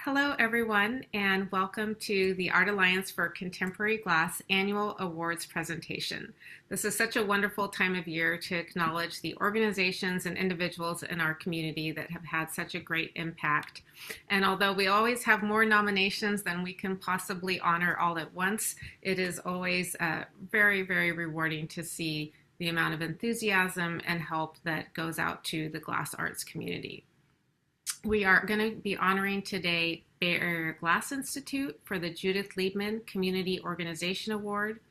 Hello, everyone, and welcome to the Art Alliance for Contemporary Glass Annual Awards presentation. This is such a wonderful time of year to acknowledge the organizations and individuals in our community that have had such a great impact. And although we always have more nominations than we can possibly honor all at once, it is always very, very rewarding to see the amount of enthusiasm and help that goes out to the glass arts community. We are going to be honoring today Bay Area Glass Institute for the Judith Liebman Community Organization Award.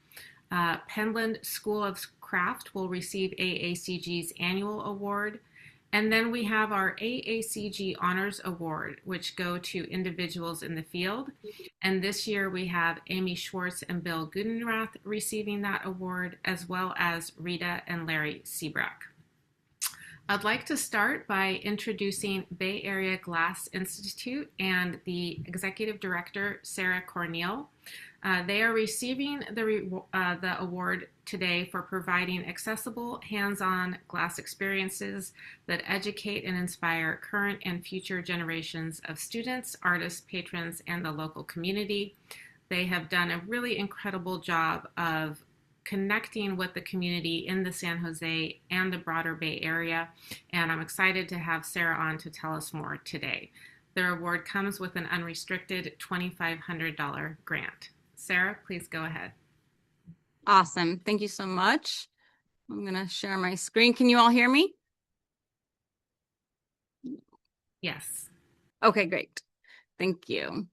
Penland School of Craft will receive AACG's annual award. And then we have our AACG Honors Award, which go to individuals in the field. And this year we have Amy Schwartz and Bill Gudenrath receiving that award, as well as Rita and Larry Sibrack. I'd like to start by introducing Bay Area Glass Institute and the Executive Director, Sarah Corneal. They are receiving the award today for providing accessible, hands-on glass experiences that educate and inspire current and future generations of students, artists, patrons, and the local community. They have done a really incredible job of connecting with the community in the San Jose and the broader Bay Area, and I'm excited to have Sarah on to tell us more today. Their award comes with an unrestricted $2,500 grant. Sarah, please go ahead. Awesome. Thank you so much. I'm going to share my screen. Can you all hear me? Yes. Okay, great. Thank you.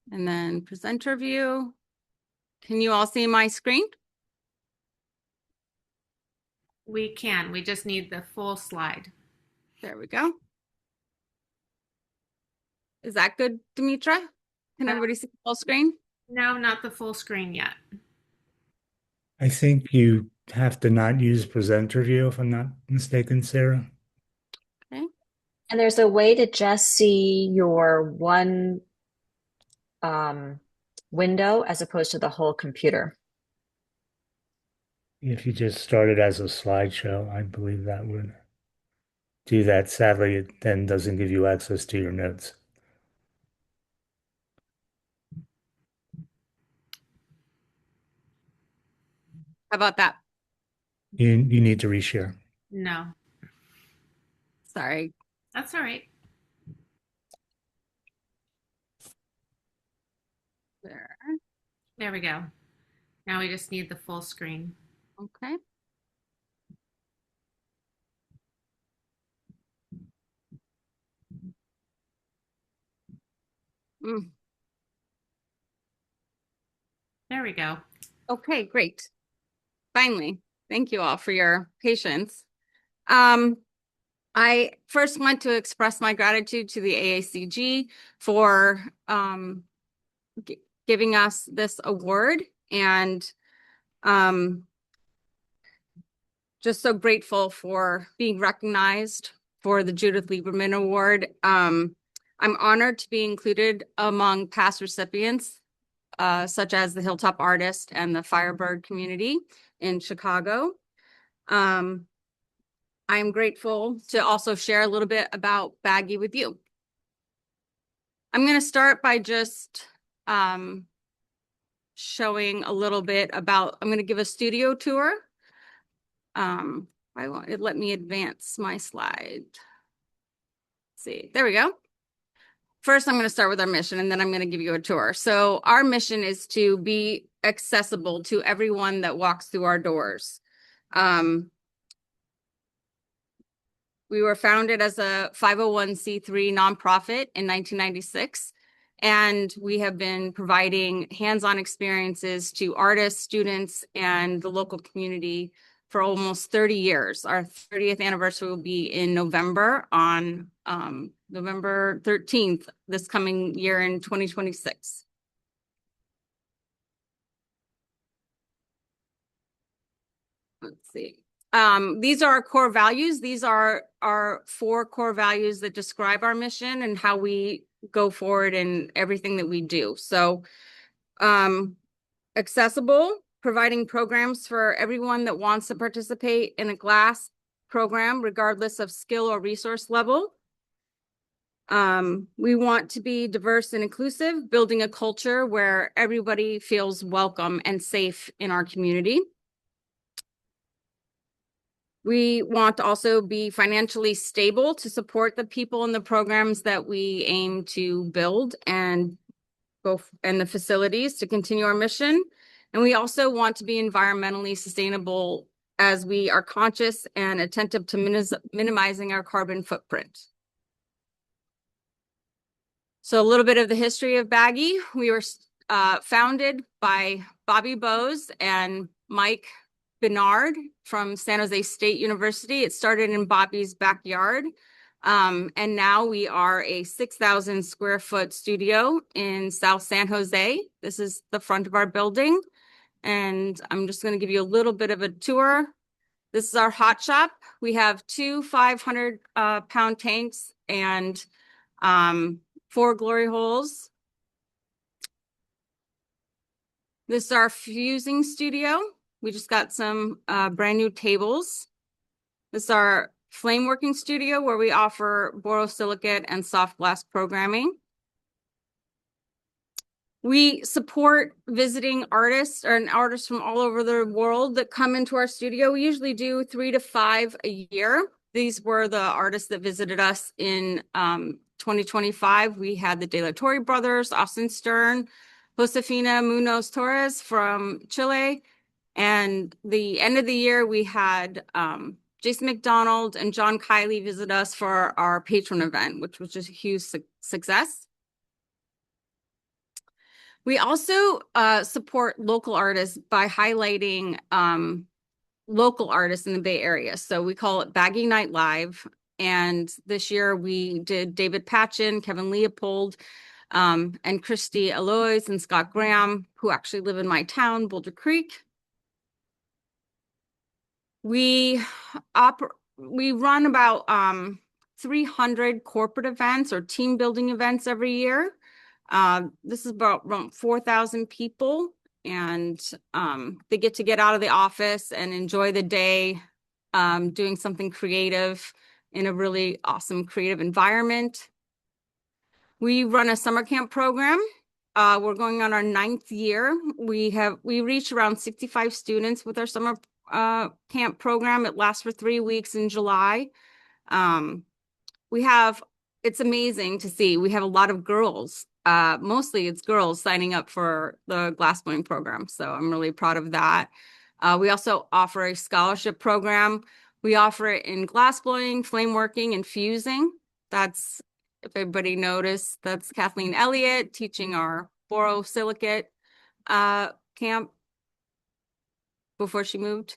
And then presenter view. Can you all see my screen? We can. We just need the full slide. There we go. Is that good, Demetra? Can everybody see the full screen? No, not the full screen yet. I think you have to not use presenter view, if I'm not mistaken, Sarah. Okay. And there's a way to just see your one window as opposed to the whole computer. If you just started as a slideshow, I believe that would do that. Sadly, it then doesn't give you access to your notes. How about that? You need to reshare. No. Sorry. That's all right. There we go. Now we just need the full screen. Okay. There we go. Okay, great. Finally, thank you all for your patience. I first want to express my gratitude to the AACG for giving us this award, and just so grateful for being recognized for the Judith Lieberman Award. I'm honored to be included among past recipients, such as the Hilltop Artist and the Firebird community in Chicago. I'm grateful to also share a little bit about Baggy with you. I'm going to start by just showing a little bit about, I'm going to give a studio tour. Let me advance my slide. Let's see, there we go. First, I'm going to start with our mission, and then I'm going to give you a tour. So our mission is to be accessible to everyone that walks through our doors. We were founded as a 501c3 nonprofit in 1996, and we have been providing hands-on experiences to artists, students, and the local community for almost 30 years. Our 30th anniversary will be in November, on November 13th, this coming year in 2026. Let's see. These are our core values. These are our 4 core values that describe our mission and how we go forward in everything that we do. So, accessible, providing programs for everyone that wants to participate in a glass program, regardless of skill or resource level. We want to be diverse and inclusive, building a culture where everybody feels welcome and safe in our community. We want to also be financially stable to support the people and the programs that we aim to build and the facilities to continue our mission. And we also want to be environmentally sustainable as we are conscious and attentive to minimizing our carbon footprint. So a little bit of the history of Baggy. We were founded by Bobby Bowes and Mike Bernard from San Jose State University. It started in Bobby's backyard. And now we are a 6,000 square foot studio in South San Jose. This is the front of our building. And I'm just going to give you a little bit of a tour. This is our hot shop. We have two 500 pound tanks and 4 glory holes. This is our fusing studio. We just got some brand new tables. This is our flame working studio where we offer borosilicate and soft glass programming. We support visiting artists and artists from all over the world that come into our studio. We usually do 3 to 5 a year. These were the artists that visited us in 2025. We had the De La Torre brothers, Austin Stern, Josefina Munoz Torres from Chile. And the end of the year, we had Jason McDonald and John Kiley visit us for our patron event, which was just a huge success. We also support local artists by highlighting local artists in the Bay Area. So we call it Baggy Night Live. And this year we did David Patchen, Kevin Leopold, and Christy Alois and Scott Graham, who actually live in my town, Boulder Creek. We run about 300 corporate events or team building events every year. This is about around 4,000 people, and they get out of the office and enjoy the day doing something creative in a really awesome creative environment. We run a summer camp program. We're going on our 9th year. We reach around 65 students with our summer camp program. It lasts for 3 weeks in July. It's amazing to see. We have a lot of girls. Mostly it's girls signing up for the glassblowing program. So I'm really proud of that. We also offer a scholarship program. We offer it in glassblowing, flame working, and fusing. That's, if everybody noticed, that's Kathleen Elliott teaching our borosilicate camp before she moved.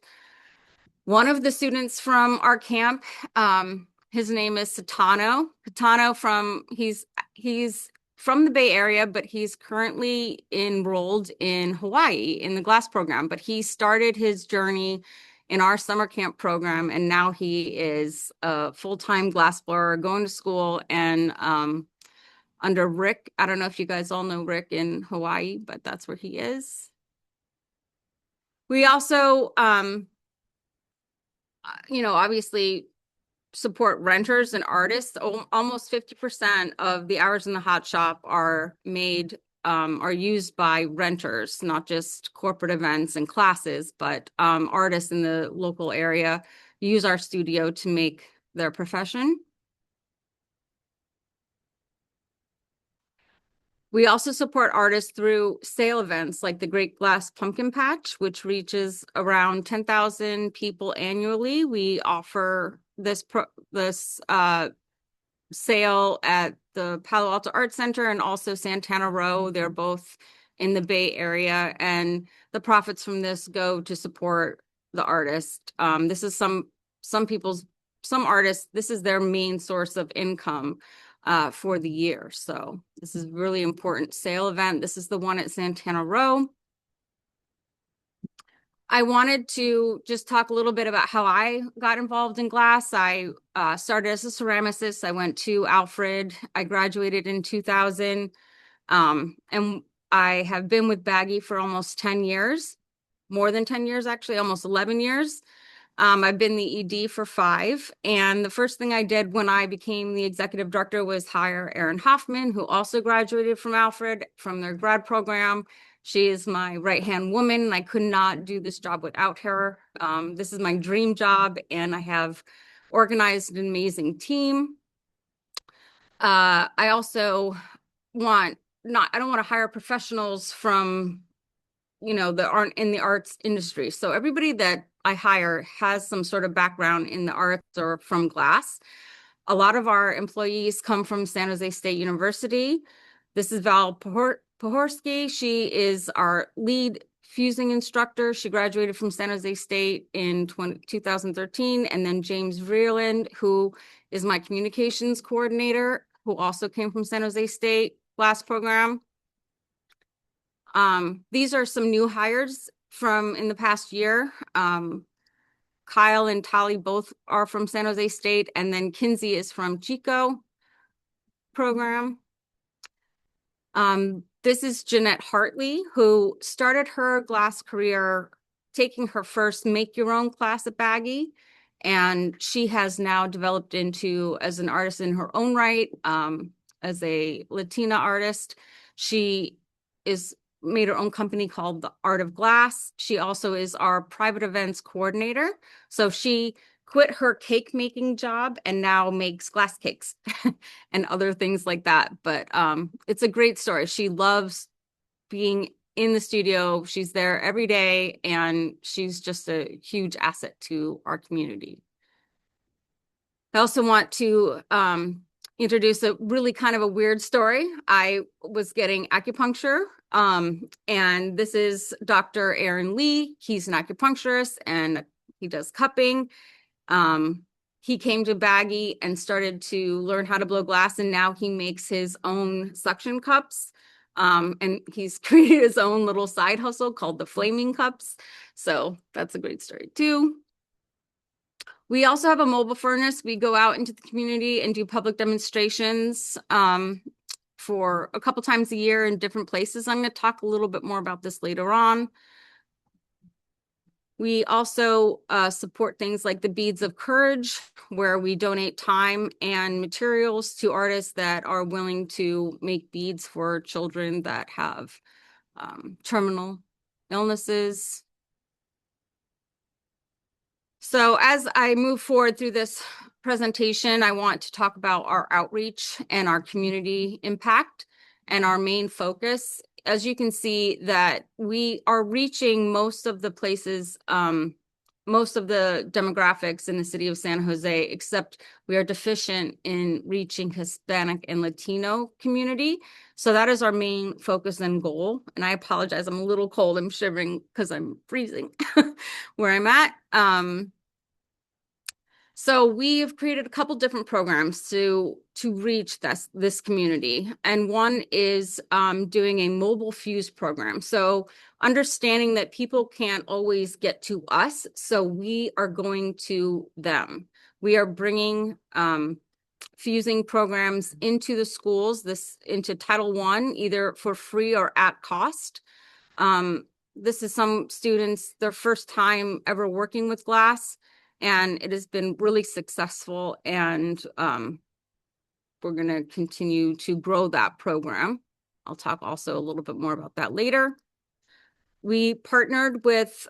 One of the students from our camp, his name is Satano. Satano he's from the Bay Area, but he's currently enrolled in Hawaii in the glass program. But he started his journey in our summer camp program, and now he is a full-time glassblower going to school and under Rick. I don't know if you guys all know Rick in Hawaii, but that's where he is. We also, obviously support renters and artists. Almost 50% of the hours in the hot shop are used by renters, not just corporate events and classes, but artists in the local area use our studio to make their profession. We also support artists through sale events like the Great Glass Pumpkin Patch, which reaches around 10,000 people annually. We offer this sale at the Palo Alto Art Center and also Santana Row. They're both in the Bay Area, and the profits from this go to support the artist. This is some artists, this is their main source of income for the year. So this is a really important sale event. This is the one at Santana Row. I wanted to just talk a little bit about how I got involved in glass. I started as a ceramicist. I went to Alfred. I graduated in 2000. And I have been with Baggy for almost 10 years, more than 10 years, actually, almost 11 years. I've been the ED for 5, and the first thing I did when I became the executive director was hire Erin Hoffman, who also graduated from Alfred from their grad program. She is my right-hand woman, and I could not do this job without her. This is my dream job, and I have organized an amazing team. I also I don't want to hire professionals from, that aren't in the arts industry. So everybody that I hire has some sort of background in the arts or from glass. A lot of our employees come from San Jose State University. This is Val Pohorsky. She is our lead fusing instructor. She graduated from San Jose State in 2013. And then James Vreeland, who is my communications coordinator, who also came from San Jose State glass program. These are some new hires from in the past year. Kyle and Tali both are from San Jose State, and then Kinsey is from Chico program. This is Jeanette Hartley, who started her glass career taking her first make your own class at Baggy, and she has now developed into as an artist in her own right, as a Latina artist. She is made her own company called The Art of Glass. She also is our private events coordinator. So she quit her cake making job and now makes glass cakes and other things like that. But it's a great story. She loves being in the studio. She's there every day, and she's just a huge asset to our community. I also want to introduce a really kind of a weird story. I was getting acupuncture, and this is Dr. Aaron Lee. He's an acupuncturist and he does cupping. He came to Baggy and started to learn how to blow glass, and now he makes his own suction cups. And he's created his own little side hustle called the Flaming Cups. So that's a great story too. We also have a mobile furnace. We go out into the community and do public demonstrations for a couple times a year in different places. I'm going to talk a little bit more about this later on. We also support things like the Beads of Courage, where we donate time and materials to artists that are willing to make beads for children that have terminal illnesses. So as I move forward through this presentation, I want to talk about our outreach and our community impact and our main focus. As you can see that we are reaching most of the places, most of the demographics in the city of San Jose, except we are deficient in reaching Hispanic and Latino community. So that is our main focus and goal. And I apologize, I'm a little cold. I'm shivering because I'm freezing where I'm at. So we've created a couple different programs to reach this community. And one is doing a mobile fuse program. So understanding that people can't always get to us, so we are going to them. We are bringing fusing programs into the schools, into Title I, either for free or at cost. This is some students, their first time ever working with glass, and it has been really successful, and we're going to continue to grow that program. I'll talk also a little bit more about that later. We partnered with,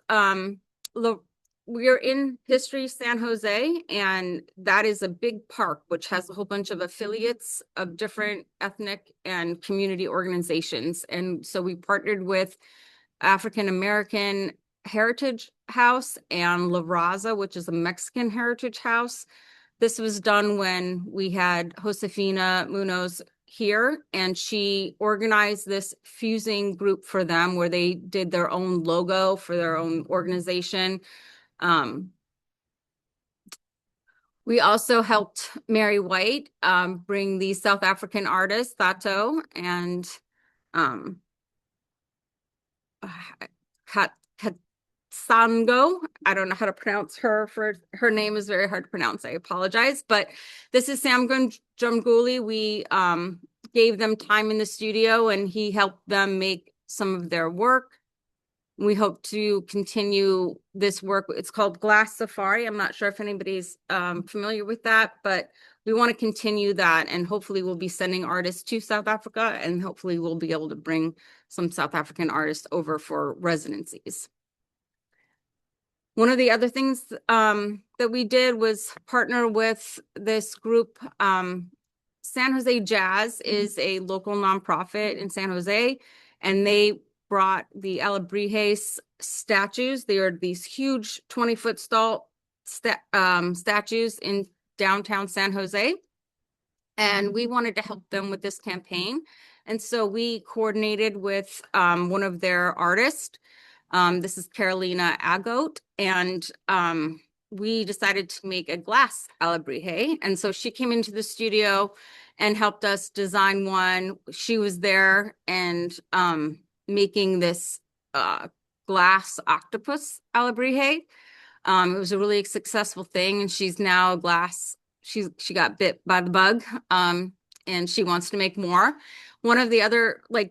we are in History San Jose, and that is a big park, which has a whole bunch of affiliates of different ethnic and community organizations. And so we partnered with African American Heritage House and La Raza, which is a Mexican heritage house. This was done when we had Josefina Munoz here, and she organized this fusing group for them where they did their own logo for their own organization. We also helped Mary White bring the South African artist Thato and Sango. I don't know how to pronounce her name is very hard to pronounce. I apologize, but this is Sam Drumguli. We gave them time in the studio, and he helped them make some of their work. We hope to continue this work. It's called Glass Safari. I'm not sure if anybody's familiar with that, but we want to continue that, and hopefully we'll be sending artists to South Africa, and hopefully we'll be able to bring some South African artists over for residencies. One of the other things that we did was partner with this group. San Jose Jazz is a local nonprofit in San Jose, and they brought the Alebrijes statues. They are these huge 20-foot tall statues in downtown San Jose. And we wanted to help them with this campaign. And so we coordinated with one of their artists. This is Carolina Agote, and we decided to make a glass Alebrije. And so she came into the studio and helped us design one. She was there and making this glass octopus Alebrije. It was a really successful thing, and she's now glass. She got bit by the bug, and she wants to make more. One of the other, this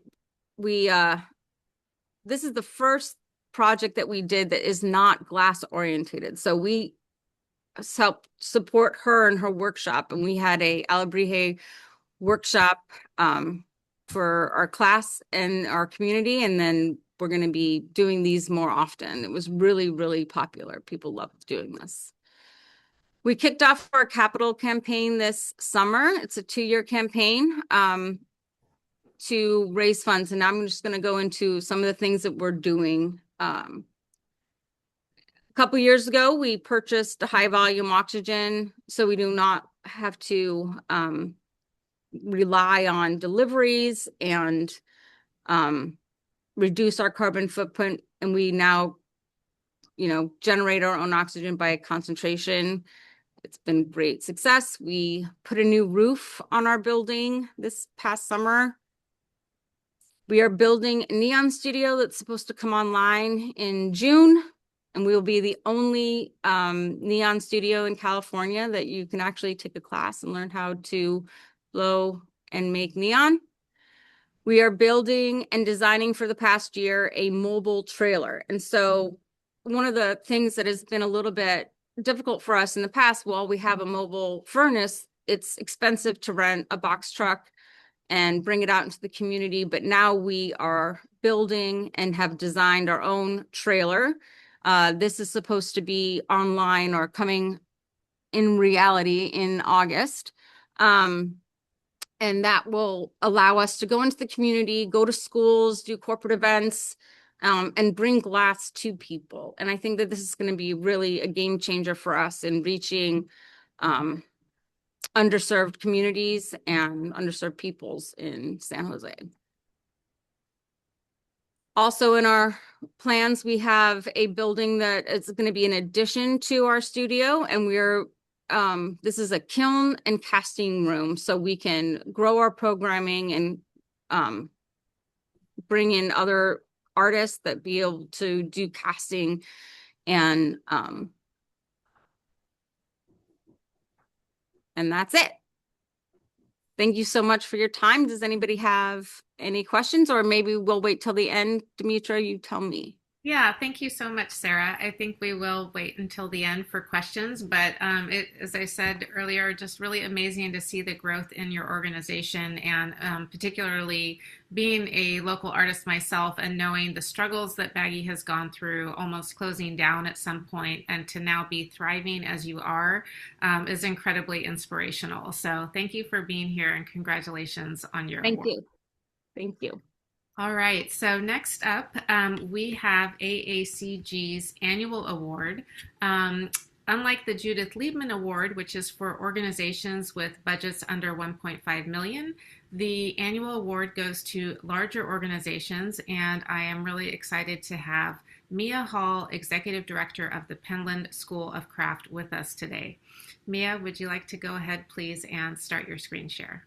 is the first project that we did that is not glass orientated. So we helped support her in her workshop, and we had a Alebrije workshop for our class and our community, and then we're going to be doing these more often. It was really, really popular. People loved doing this. We kicked off our capital campaign this summer. It's a 2-year campaign to raise funds, and I'm just going to go into some of the things that we're doing. A couple years ago, we purchased high volume oxygen, so we do not have to rely on deliveries and reduce our carbon footprint. And we now, generate our own oxygen by concentration. It's been great success. We put a new roof on our building this past summer. We are building a neon studio that's supposed to come online in June, and we will be the only neon studio in California that you can actually take a class and learn how to blow and make neon. We are building and designing for the past year a mobile trailer. And so one of the things that has been a little bit difficult for us in the past, while we have a mobile furnace, it's expensive to rent a box truck and bring it out into the community. But now we are building and have designed our own trailer. This is supposed to be online or coming in reality in August. And that will allow us to go into the community, go to schools, do corporate events, and bring glass to people. And I think that this is going to be really a game changer for us in reaching underserved communities and underserved peoples in San Jose. Also in our plans, we have a building that is going to be an addition to our studio, and this is a kiln and casting room, so we can grow our programming and bring in other artists that be able to do casting and that's it. Thank you so much for your time. Does anybody have any questions, or maybe we'll wait till the end? Demetra, you tell me. Yeah, thank you so much, Sarah. I think we will wait until the end for questions, but as I said earlier, just really amazing to see the growth in your organization, and particularly being a local artist myself and knowing the struggles that Baggy has gone through, almost closing down at some point, and to now be thriving as you are is incredibly inspirational. So thank you for being here, and congratulations on your award. Thank you. Thank you. All right, so next up, we have AACG's annual award. Unlike the Judith Liebman Award, which is for organizations with budgets under 1.5 million, the annual award goes to larger organizations, and I am really excited to have Mia Hall, Executive Director of the Penland School of Craft, with us today. Mia, would you like to go ahead, please, and start your screen share?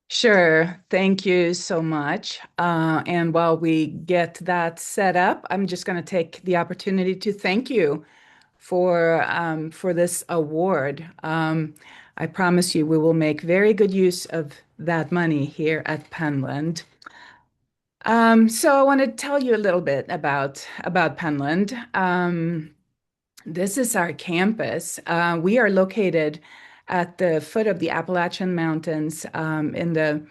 Sure. Thank you so much. And while we get that set up, I'm just going to take the opportunity to thank you for this award. I promise you we will make very good use of that money here at Penland. So I want to tell you a little bit about Penland. This is our campus. We are located at the foot of the Appalachian Mountains in the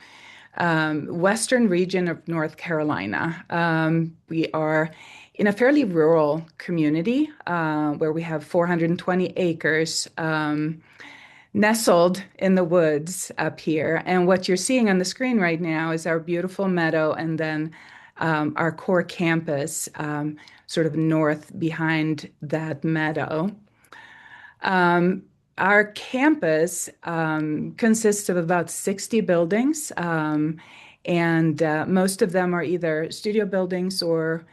western region of North Carolina. We are in a fairly rural community where we have 420 acres nestled in the woods up here. And what you're seeing on the screen right now is our beautiful meadow and then our core campus sort of north behind that meadow. Our campus consists of about 60 buildings, and most of them are either studio buildings or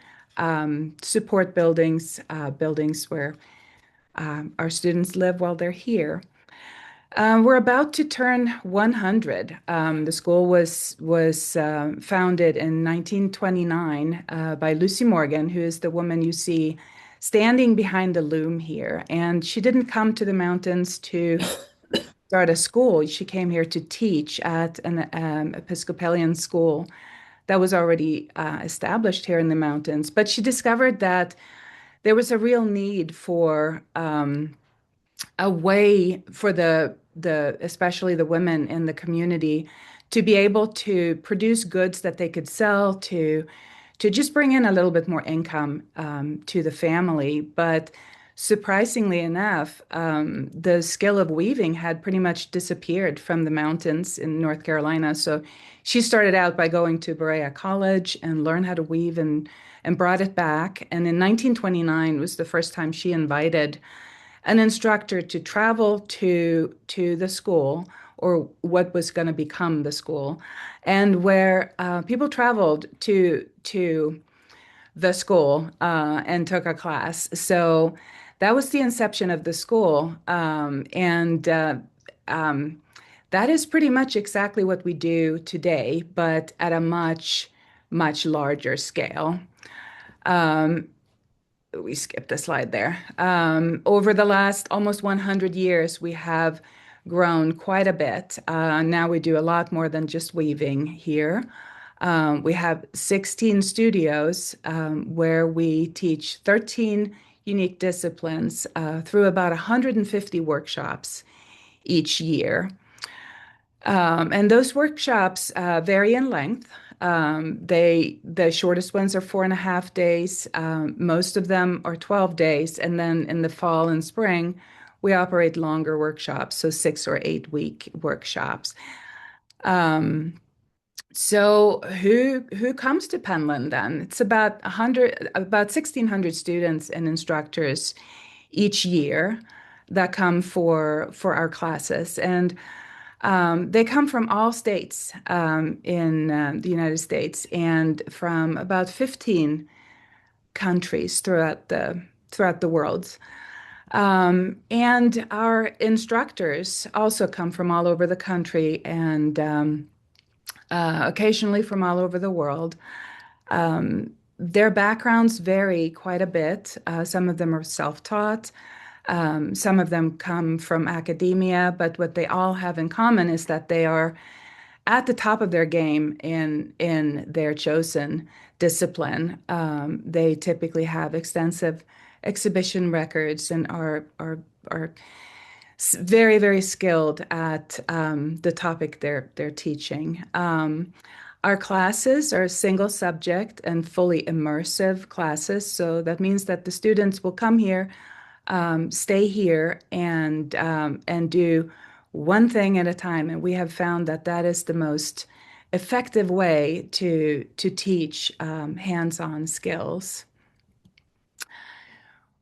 support buildings, buildings where our students live while they're here. We're about to turn 100. The school was founded in 1929 by Lucy Morgan, who is the woman you see standing behind the loom here. And she didn't come to the mountains to start a school. She came here to teach at an Episcopalian school that was already established here in the mountains. But she discovered that there was a real need for a way for the especially the women in the community to be able to produce goods that they could sell to just bring in a little bit more income to the family. But surprisingly enough, the skill of weaving had pretty much disappeared from the mountains in North Carolina. So she started out by going to Berea College and learned how to weave and brought it back. And in 1929 was the first time she invited an instructor to travel to the school, or what was going to become the school, and where people traveled to the school and took a class. So that was the inception of the school, and that is pretty much exactly what we do today, but at a much larger scale. We skipped a slide there. Over the last almost 100 years, we have grown quite a bit. Now we do a lot more than just weaving here. We have 16 studios where we teach 13 unique disciplines through about 150 workshops each year. And those workshops vary in length. The shortest ones are 4.5 days. Most of them are 12 days. And then in the fall and spring, we operate longer workshops, so 6 or 8 week workshops. So who comes to Penland then? It's about 1,600 students and instructors each year that come for our classes. And they come from all states in the United States and from about 15 countries throughout the world. And our instructors also come from all over the country and occasionally from all over the world. Their backgrounds vary quite a bit. Some of them are self-taught. Some of them come from academia, but what they all have in common is that they are at the top of their game in their chosen discipline. They typically have extensive exhibition records and are very, very skilled at the topic they're teaching. Our classes are single subject and fully immersive classes, so that means that the students will come here, stay here, and do one thing at a time. And we have found that that is the most effective way to teach hands-on skills.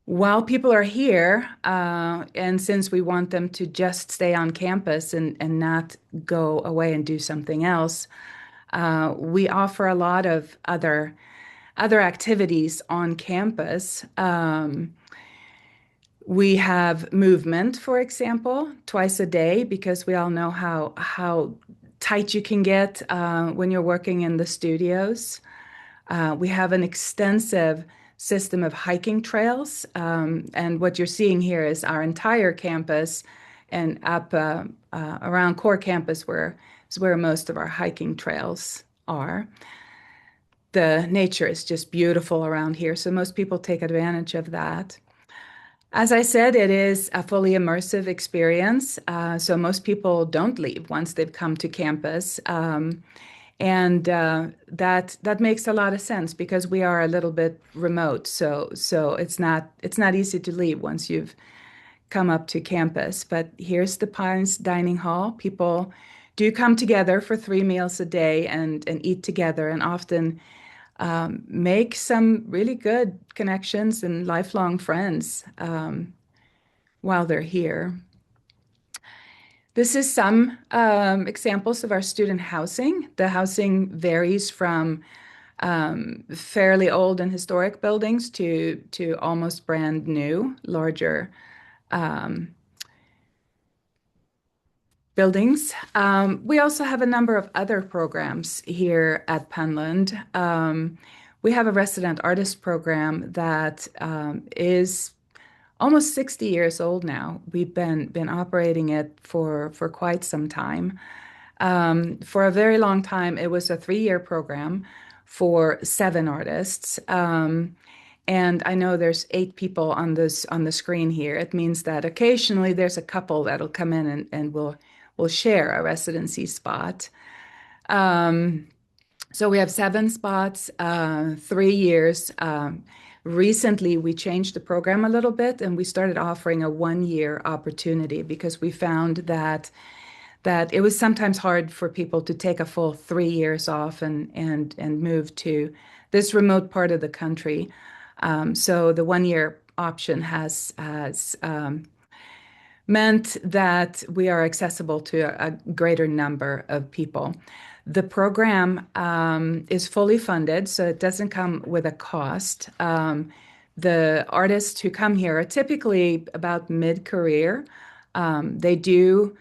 While people are here, and since we want them to just stay on campus and not go away and do something else, we offer a lot of other activities on campus. We have movement, for example, twice a day, because we all know how tight you can get when you're working in the studios. We have an extensive system of hiking trails, and what you're seeing here is our entire campus, and up around core campus is where most of our hiking trails are. the nature is just beautiful around here. So most people take advantage of that. As I said, it is a fully immersive experience. So most people don't leave once they've come to campus. And that makes a lot of sense because we are a little bit remote. So it's not easy to leave once you've come up to campus. But here's the Pines Dining Hall. People do come together for 3 meals a day and eat together, and often make some really good connections and lifelong friends while they're here. This is some examples of our student housing. The housing varies from fairly old and historic buildings to almost brand new, larger buildings. We also have a number of other programs here at Penland. We have a resident artist program that is almost 60 years old now. We've been operating it for quite some time. For a very long time, it was a 3-year program for 7 artists. And I know there's 8 people on the screen here. It means that occasionally there's a couple that'll come in and will share a residency spot. So we have 7 spots, 3 years. Recently, we changed the program a little bit and we started offering a 1-year opportunity because we found that it was sometimes hard for people to take a full 3 years off and move to this remote part of the country. So the 1-year option has meant that we are accessible to a greater number of people. The program is fully funded, so it doesn't come with a cost. The artists who come here are typically about mid-career. They do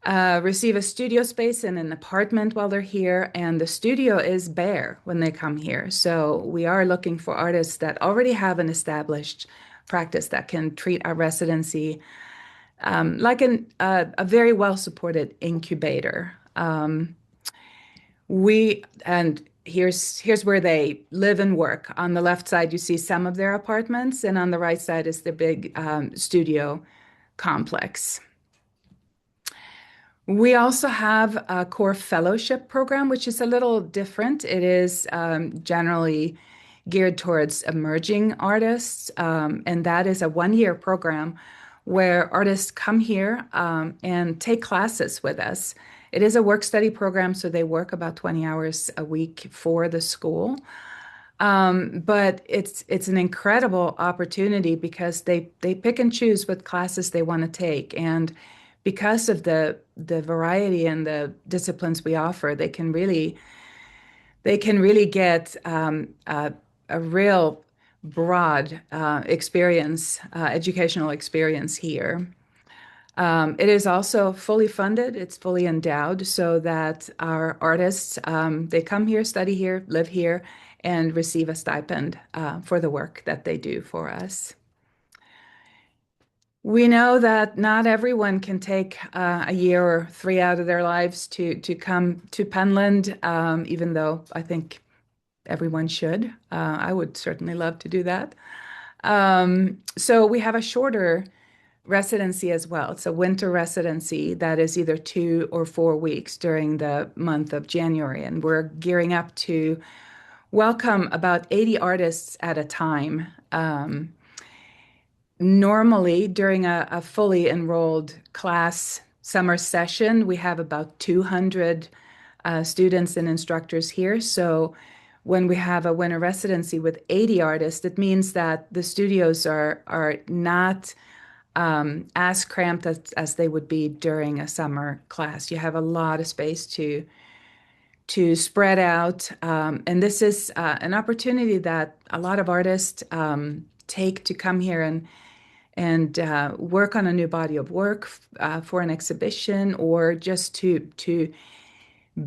receive a studio space in an apartment while they're here, and the studio is bare when they come here. So we are looking for artists that already have an established practice that can treat our residency like a very well-supported incubator. Here's where they live and work. On the left side, you see some of their apartments, and on the right side is the big studio complex. We also have a core fellowship program, which is a little different. It is generally geared towards emerging artists, and that is a 1-year program where artists come here and take classes with us. It is a work-study program, so they work about 20 hours a week for the school. But it's an incredible opportunity because they pick and choose what classes they want to take. And because of the variety and the disciplines we offer, they can really get a real broad educational experience here. It is also fully funded. It's fully endowed so that our artists, they come here, study here, live here, and receive a stipend for the work that they do for us. We know that not everyone can take a year or 3 out of their lives to come to Penland, even though I think everyone should. I would certainly love to do that. So we have a shorter residency as well. It's a winter residency that is either 2 or 4 weeks during the month of January, and we're gearing up to welcome about 80 artists at a time. Normally, during a fully enrolled class summer session, we have about 200 students and instructors here. So when we have a winter residency with 80 artists, it means that the studios are not as cramped as they would be during a summer class. You have a lot of space to spread out. And this is an opportunity that a lot of artists take to come here and work on a new body of work for an exhibition, or just to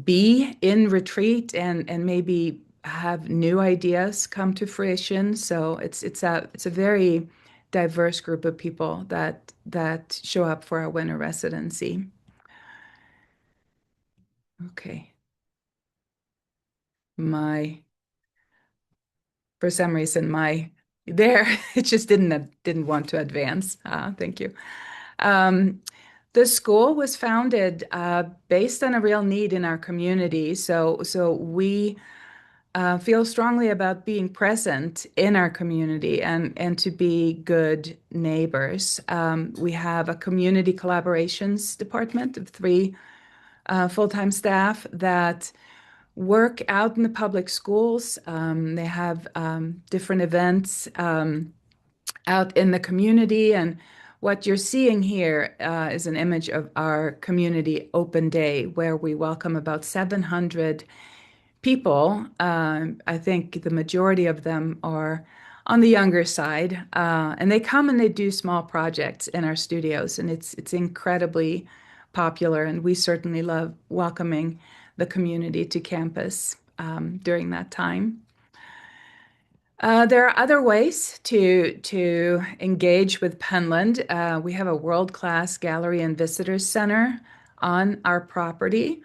be in retreat and maybe have new ideas come to fruition. So it's a very diverse group of people that show up for our winter residency. Okay. My for some reason it just didn't want to advance. Thank you. The school was founded based on a real need in our community. So we feel strongly about being present in our community and to be good neighbors. We have a community collaborations department of 3 full-time staff that work out in the public schools. They have different events out in the community. And what you're seeing here is an image of our community open day, where we welcome about 700 people. I think the majority of them are on the younger side, and they come and they do small projects in our studios, and it's incredibly popular. And we certainly love welcoming the community to campus during that time. There are other ways to engage with Penland. We have a world-class gallery and visitor center on our property,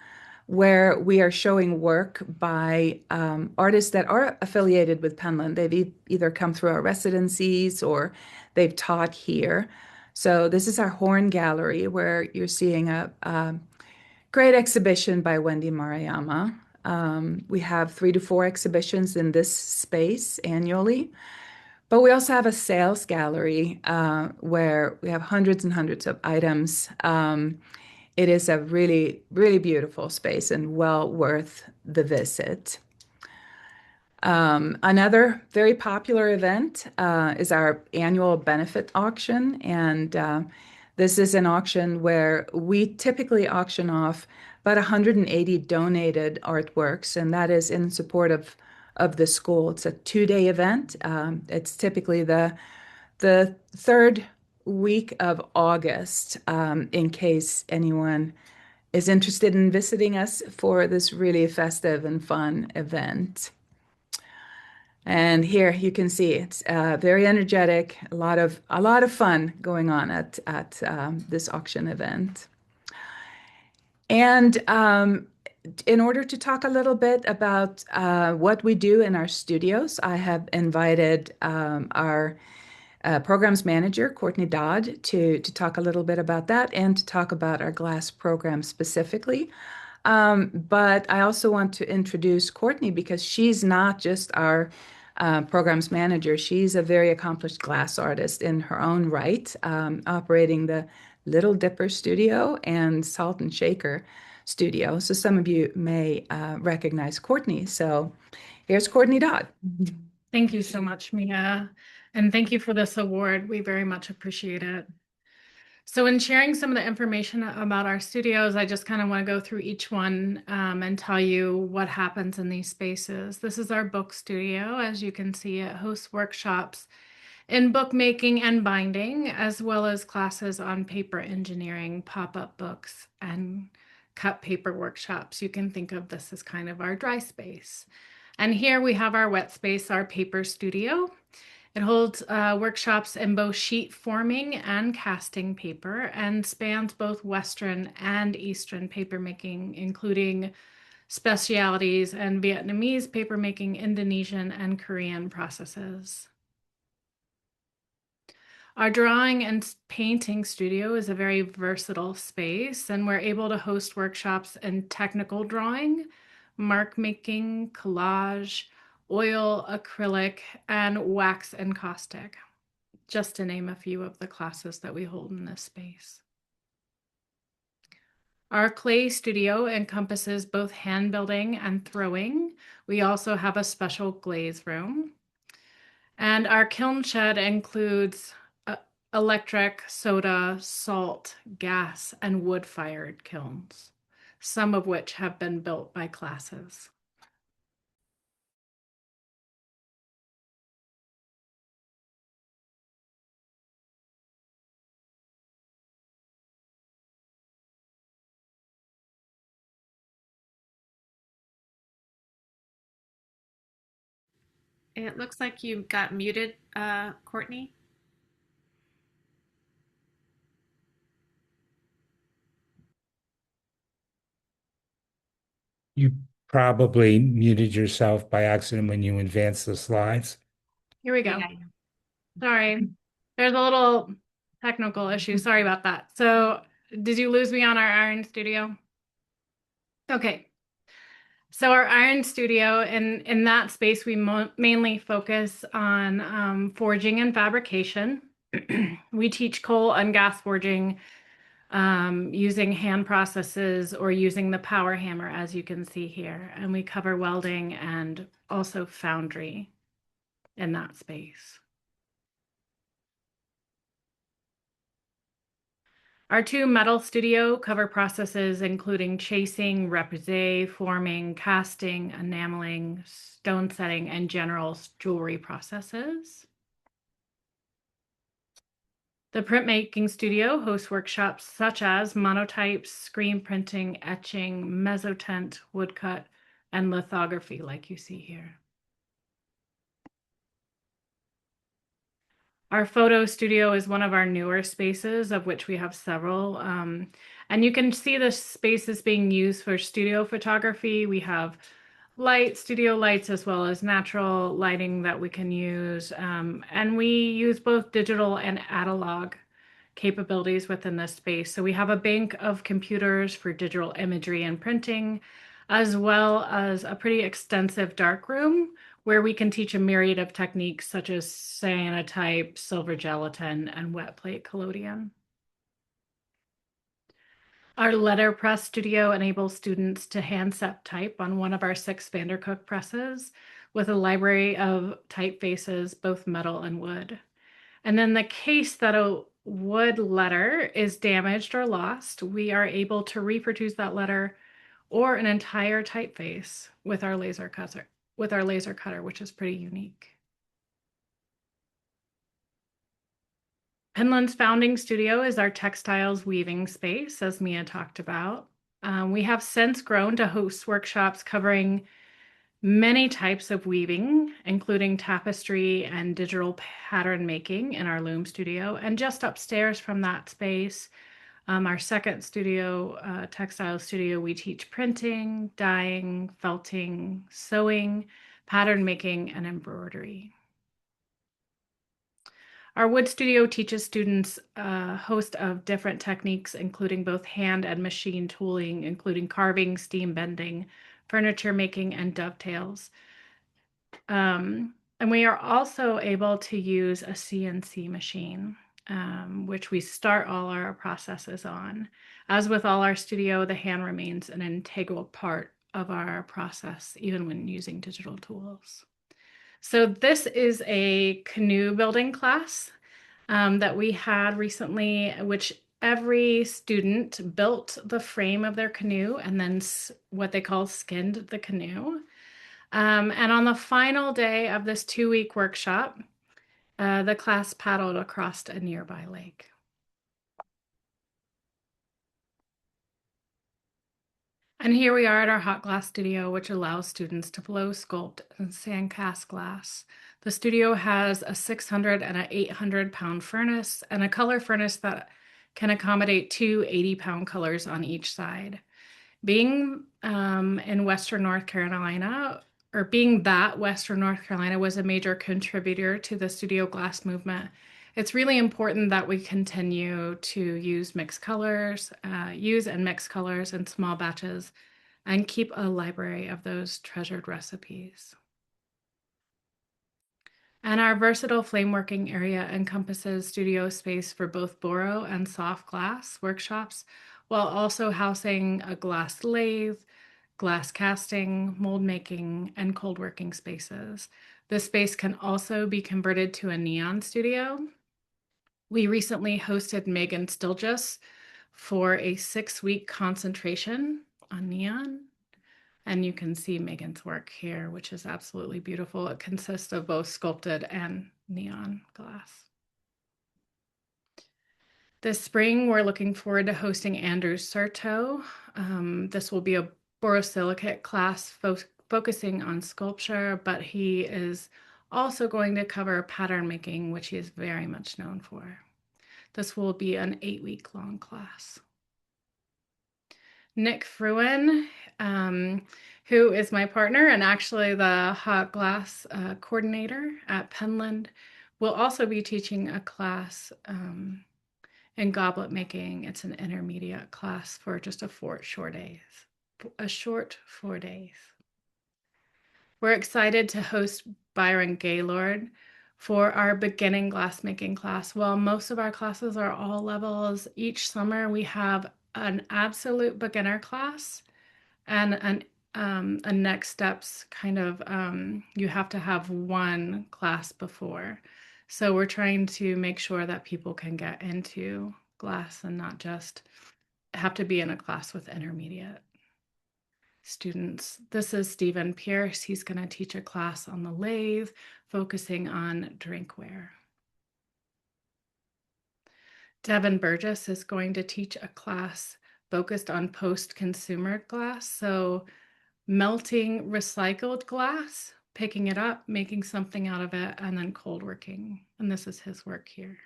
where we are showing work by artists that are affiliated with Penland. They've either come through our residencies or they've taught here. So this is our Horn Gallery, where you're seeing a great exhibition by Wendy Maruyama. We have 3 to 4 exhibitions in this space annually. But we also have a sales gallery where we have hundreds and hundreds of items. It is a really, really beautiful space and well worth the visit. Another very popular event is our annual benefit auction. And this is an auction where we typically auction off about 180 donated artworks, and that is in support of the school. It's a 2-day event. It's typically the 3rd week of August, in case anyone is interested in visiting us for this really festive and fun event. And here you can see it's very energetic, a lot of fun going on at this auction event. And in order to talk a little bit about what we do in our studios, I have invited our programs manager, Courtney Dodd, to talk a little bit about that and to talk about our glass program specifically. But I also want to introduce Courtney because she's not just our programs manager. She's a very accomplished glass artist in her own right, operating the Little Dipper Studio and Salt and Shaker Studio. So some of you may recognize Courtney. So here's Courtney Dodd. Thank you so much, Mia. And thank you for this award. We very much appreciate it. So in sharing some of the information about our studios, I just kind of want to go through each one and tell you what happens in these spaces. This is our book studio. As you can see, it hosts workshops in bookmaking and binding, as well as classes on paper engineering, pop-up books, and cut paper workshops. You can think of this as kind of our dry space. And here we have our wet space, our paper studio. It holds workshops in both sheet forming and casting paper and spans both Western and Eastern papermaking, including specialities and Vietnamese papermaking, Indonesian and Korean processes. Our drawing and painting studio is a very versatile space, and we're able to host workshops in technical drawing, mark making, collage, oil, acrylic, and wax encaustic, just to name a few of the classes that we hold in this space. Our clay studio encompasses both hand building and throwing. We also have a special glaze room. And our kiln shed includes electric, soda, salt, gas, and wood-fired kilns, some of which have been built by classes. It looks like you got muted, Courtney. You probably muted yourself by accident when you advanced the slides. Here we go. Yeah. Sorry. There's a little technical issue. Sorry about that. So did you lose me on our iron studio? Okay. So our iron studio, in that space, we mainly focus on forging and fabrication. We teach coal and gas forging using hand processes or using the power hammer, as you can see here. And we cover welding and also foundry in that space. Our two metal studio cover processes including chasing, repoussé, forming, casting, enameling, stone setting, and general jewelry processes. The printmaking studio hosts workshops such as monotypes, screen printing, etching, mezzotint, woodcut, and lithography like you see here. Our photo studio is one of our newer spaces, of which we have several. And you can see the spaces being used for studio photography. We have studio lights, as well as natural lighting that we can use. And we use both digital and analog capabilities within this space. So we have a bank of computers for digital imagery and printing, as well as a pretty extensive darkroom where we can teach a myriad of techniques such as cyanotype, silver gelatin, and wet plate collodion. Our letterpress studio enables students to hand set type on one of our 6 Vandercook presses with a library of typefaces, both metal and wood. And then the case that a wood letter is damaged or lost, we are able to reproduce that letter or an entire typeface with our laser cutter, which is pretty unique. Penland's founding studio is our textiles weaving space, as Mia talked about. We have since grown to host workshops covering many types of weaving, including tapestry and digital pattern making in our loom studio. And just upstairs from that space, our second studio, textile studio, we teach printing, dyeing, felting, sewing, pattern making, and embroidery. Our wood studio teaches students a host of different techniques, including both hand and machine tooling, including carving, steam bending, furniture making, and dovetails. And we are also able to use a CNC machine, which we start all our processes on. As with all our studio, the hand remains an integral part of our process, even when using digital tools. So this is a canoe building class that we had recently, which every student built the frame of their canoe and then what they call skinned the canoe. And on the final day of this 2-week workshop, the class paddled across a nearby lake. And here we are at our hot glass studio, which allows students to blow, sculpt, and sand cast glass. The studio has a 600 and an 800-pound furnace and a color furnace that can accommodate 2 80-pound colors on each side. Being in Western North Carolina, or being that Western North Carolina was a major contributor to the studio glass movement, it's really important that we continue to use mixed colors, use and mix colors in small batches, and keep a library of those treasured recipes. And our versatile flameworking area encompasses studio space for both boro and soft glass workshops, while also housing a glass lathe, glass casting, mold making, and cold working spaces. This space can also be converted to a neon studio. We recently hosted Megan Stilgis for a 6-week concentration on neon. And you can see Megan's work here, which is absolutely beautiful. It consists of both sculpted and neon glass. This spring, we're looking forward to hosting Andrew Serto. This will be a borosilicate class focusing on sculpture, but he is also going to cover pattern making, which he is very much known for. This will be an 8-week long class. Nick Fruin who is my partner and actually the hot glass coordinator at Penland, will also be teaching a class in goblet making. It's an intermediate class for just a short 4 days. We're excited to host Byron Gaylord for our beginning glassmaking class. While most of our classes are all levels, each summer we have an absolute beginner class and a next steps kind of, you have to have one class before. So we're trying to make sure that people can get into glass and not just have to be in a class with intermediate students. This is Stephen Pierce. He's going to teach a class on the lathe, focusing on drinkware. Devin Burgess is going to teach a class focused on post-consumer glass. So melting recycled glass, picking it up, making something out of it, and then cold working. And this is his work here.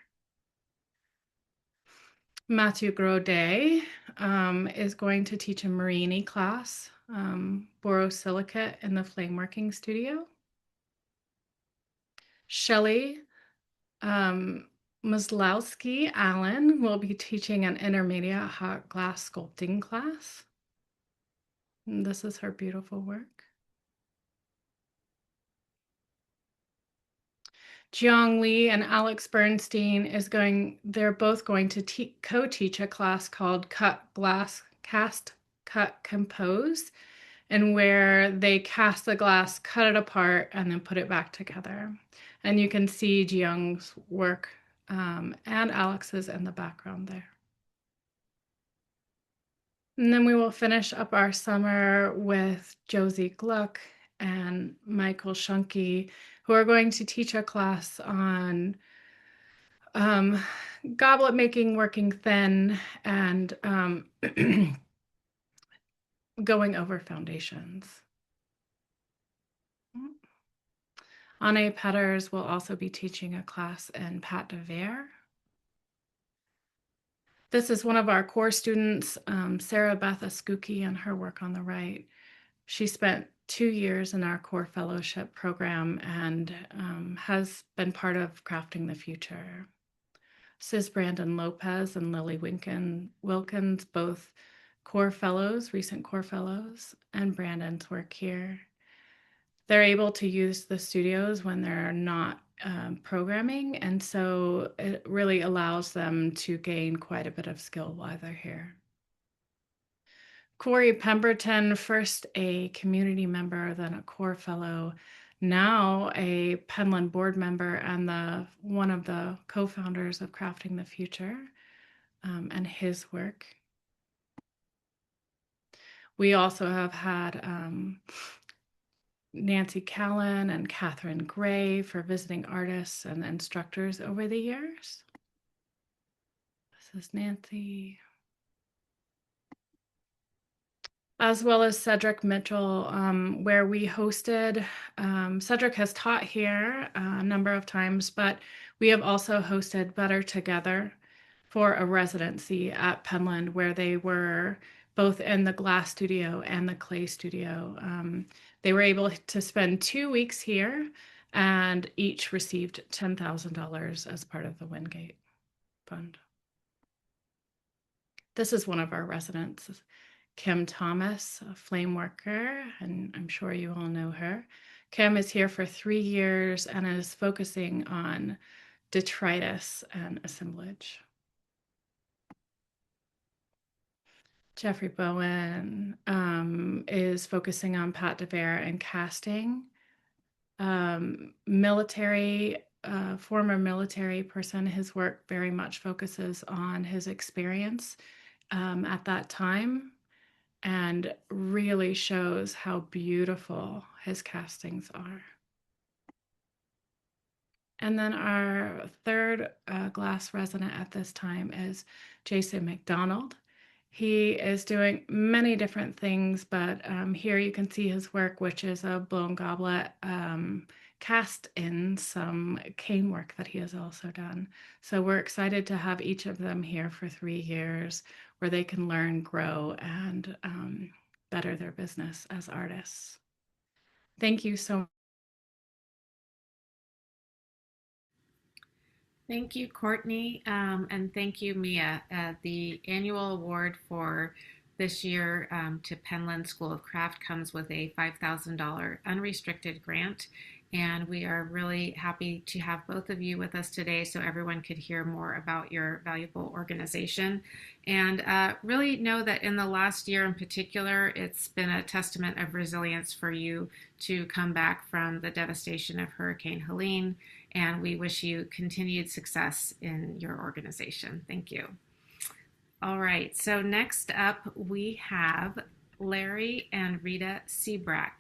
Matthew Grodet is going to teach a Marini class, borosilicate in the flame working studio. Shelley Maslowski Allen will be teaching an intermediate hot glass sculpting class. And this is her beautiful work. Jiang Li and Alex Bernstein they're both going to co-teach a class called Cut Glass, Cast, Cut, Compose, and where they cast the glass, cut it apart, and then put it back together. And you can see Jiang's work and Alex's in the background there. And then we will finish up our summer with Josie Gluck and Michael Shunke, who are going to teach a class on goblet making, working thin, and going over foundations. Anne Petters will also be teaching a class in Pat de Verre. This is one of our core students, Sarah Beth Askuki, and her work on the right. She spent 2 years in our core fellowship program and has been part of Crafting the Future. Sis Brandon Lopez and Lily Wilkins, both core fellows, recent core fellows, and Brandon's work here. They're able to use the studios when they're not programming, and so it really allows them to gain quite a bit of skill while they're here. Corey Pemberton, first a community member, then a core fellow, now a Penland board member and one of the co-founders of Crafting the Future, and his work. We also have had Nancy Callan and Catherine Gray for visiting artists and instructors over the years. This is Nancy. As well as Cedric Mitchell, where we hosted. Cedric has taught here a number of times, but we have also hosted Better Together for a residency at Penland, where they were both in the glass studio and the clay studio. They were able to spend 2 weeks here and each received $10,000 as part of the Wingate Fund. This is one of our residents, Kim Thomas, a flame worker, and I'm sure you all know her. Kim is here for 3 years and is focusing on detritus and assemblage. Jeffrey Bowen is focusing on Pat de Verre and casting. Former military person, his work very much focuses on his experience at that time and really shows how beautiful his castings are. And then our third glass resident at this time is Jason McDonald. He is doing many different things, but here you can see his work, which is a blown goblet cast in some cane work that he has also done. So we're excited to have each of them here for 3 years where they can learn, grow, and better their business as artists. Thank you so much. Thank you, Courtney, and thank you, Mia. The annual award for this year to Penland School of Craft comes with a $5,000 unrestricted grant, and we are really happy to have both of you with us today so everyone could hear more about your valuable organization. And really know that in the last year in particular, it's been a testament of resilience for you to come back from the devastation of Hurricane Helene, and we wish you continued success in your organization. Thank you. All right, so next up we have Larry and Rita Sibrack.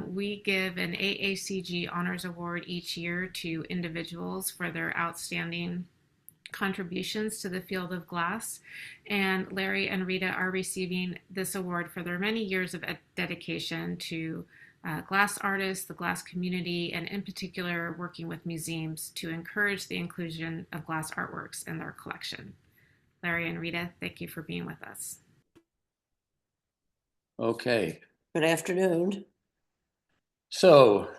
We give an AACG Honors Award each year to individuals for their outstanding contributions to the field of glass. And Larry and Rita are receiving this award for their many years of dedication to glass artists, the glass community, and in particular working with museums to encourage the inclusion of glass artworks in their collection. Larry and Rita, thank you for being with us. Okay. Good afternoon. So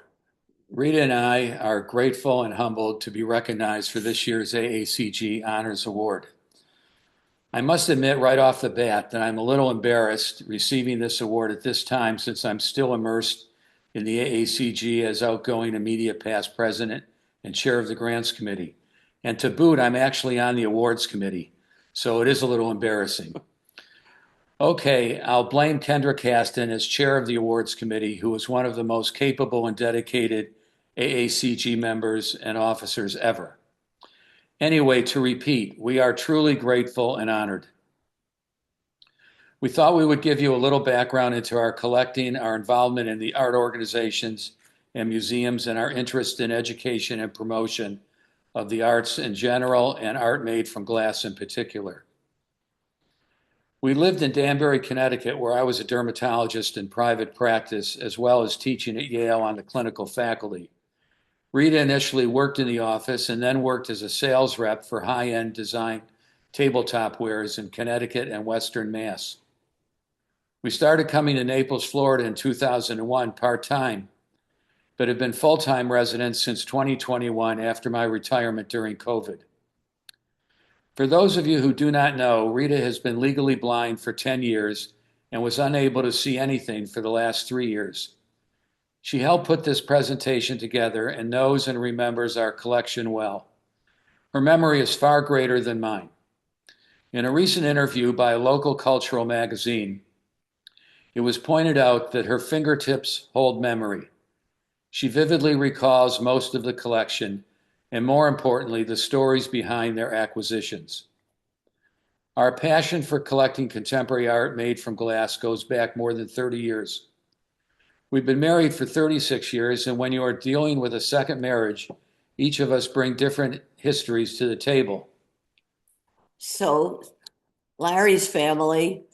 Rita and I are grateful and humbled to be recognized for this year's AACG Honors Award. I must admit right off the bat that I'm a little embarrassed receiving this award at this time since I'm still immersed in the AACG as outgoing immediate past president and chair of the grants committee. And to boot, I'm actually on the awards committee, so it is a little embarrassing. Okay, I'll blame Kendra Caston as chair of the awards committee, who is one of the most capable and dedicated AACG members and officers ever. Anyway, to repeat, we are truly grateful and honored. We thought we would give you a little background into our collecting, our involvement in the art organizations and museums, and our interest in education and promotion of the arts in general and art made from glass in particular. We lived in Danbury, Connecticut, where I was a dermatologist in private practice, as well as teaching at Yale on the clinical faculty. Rita initially worked in the office and then worked as a sales rep for high-end design tabletop wares in Connecticut and Western Mass. We started coming to Naples, Florida in 2001 part-time, but have been full-time residents since 2021 after my retirement during COVID. For those of you who do not know, Rita has been legally blind for 10 years and was unable to see anything for the last 3 years. She helped put this presentation together and knows and remembers our collection well. Her memory is far greater than mine. In a recent interview by a local cultural magazine, it was pointed out that her fingertips hold memory. She vividly recalls most of the collection, and more importantly, the stories behind their acquisitions. Our passion for collecting contemporary art made from glass goes back more than 30 years. We've been married for 36 years, and when you are dealing with a second marriage, each of us bring different histories to the table. So Larry's family,